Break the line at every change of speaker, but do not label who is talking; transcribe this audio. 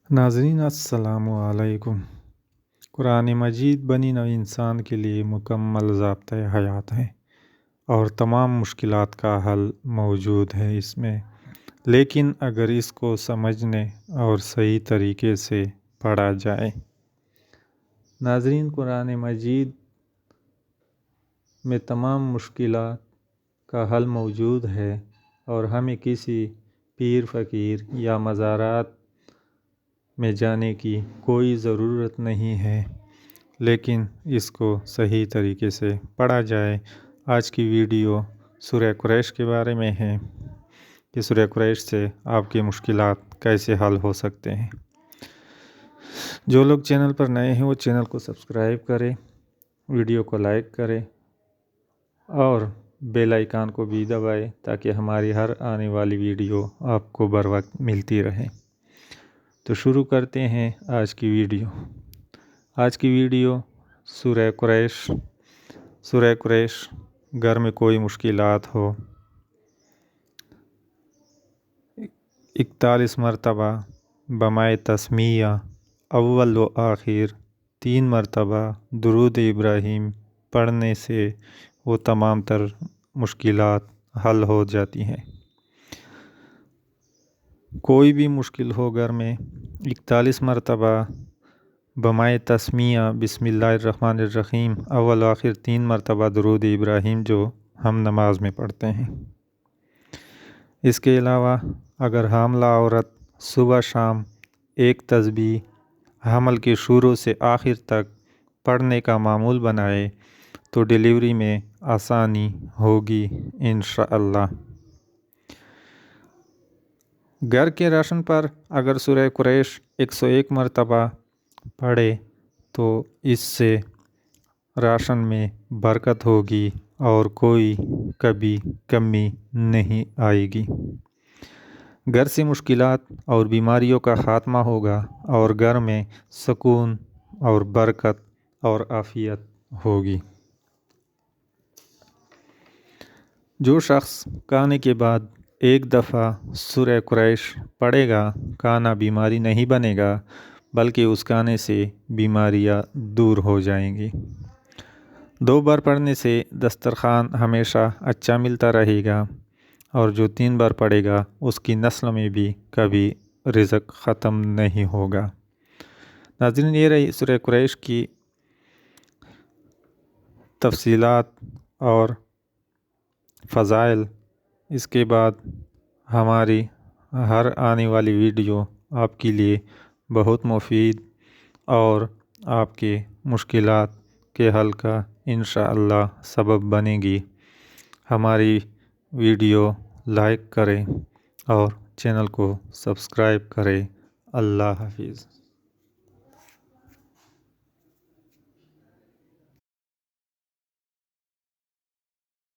ناظرین السلام علیکم۔ قرآن مجید بنی نوع انسان کے لیے مکمل ضابطۂ حیات ہے اور تمام مشکلات کا حل موجود ہے اس میں، لیکن اگر اس کو سمجھنے اور صحیح طریقے سے پڑھا جائے۔ ناظرین، قرآن مجید میں تمام مشکلات کا حل موجود ہے اور ہمیں کسی پیر فقیر یا مزارات میں جانے کی کوئی ضرورت نہیں ہے، لیکن اس کو صحیح طریقے سے پڑھا جائے۔ آج کی ویڈیو سورہ قریش کے بارے میں ہے کہ سورہ قریش سے آپ کی مشکلات کیسے حل ہو سکتے ہیں۔ جو لوگ چینل پر نئے ہیں وہ چینل کو سبسکرائب کریں، ویڈیو کو لائک کریں اور بیل آئیکن کو بھی دبائیں تاکہ ہماری ہر آنے والی ویڈیو آپ کو بر وقت ملتی رہے۔ تو شروع کرتے ہیں آج کی ویڈیو۔ آج کی ویڈیو سورہ قریش گھر میں کوئی مشکلات ہو، 41 مرتبہ بمائے تسمیہ اول و آخر 3 مرتبہ درود ابراہیم پڑھنے سے وہ تمام تر مشکلات حل ہو جاتی ہیں۔ کوئی بھی مشکل ہو گھر میں 41 مرتبہ بمائے تسمیہ بسم اللہ الرحمن الرحیم اول و آخر 3 مرتبہ درود ابراہیم جو ہم نماز میں پڑھتے ہیں۔ اس کے علاوہ اگر حاملہ عورت صبح شام ایک تسبیح حمل کے شروع سے آخر تک پڑھنے کا معمول بنائے تو ڈیلیوری میں آسانی ہوگی انشاءاللہ۔ گھر کے راشن پر اگر سورہ قریش 101 مرتبہ پڑھے تو اس سے راشن میں برکت ہوگی اور کوئی کبھی کمی نہیں آئے گی۔ گھر سے مشکلات اور بیماریوں کا خاتمہ ہوگا اور گھر میں سکون اور برکت اور عافیت ہوگی۔ جو شخص کھانے کے بعد ایک دفعہ سورہ قریش پڑھے گا، کھانا بیماری نہیں بنے گا بلکہ اس کھانے سے بیماریاں دور ہو جائیں گی۔ 2 بار پڑھنے سے دسترخوان ہمیشہ اچھا ملتا رہے گا اور جو 3 بار پڑھے گا اس کی نسل میں بھی کبھی رزق ختم نہیں ہوگا۔ ناظرین، یہ رہی سورہ قریش کی تفصیلات اور فضائل۔ اس کے بعد ہماری ہر آنے والی ویڈیو آپ کے لیے بہت مفید اور آپ کے مشکلات کے حل کا انشاءاللہ سبب بنے گی۔ ہماری ویڈیو لائک کریں اور چینل کو سبسکرائب کریں۔ اللہ حافظ۔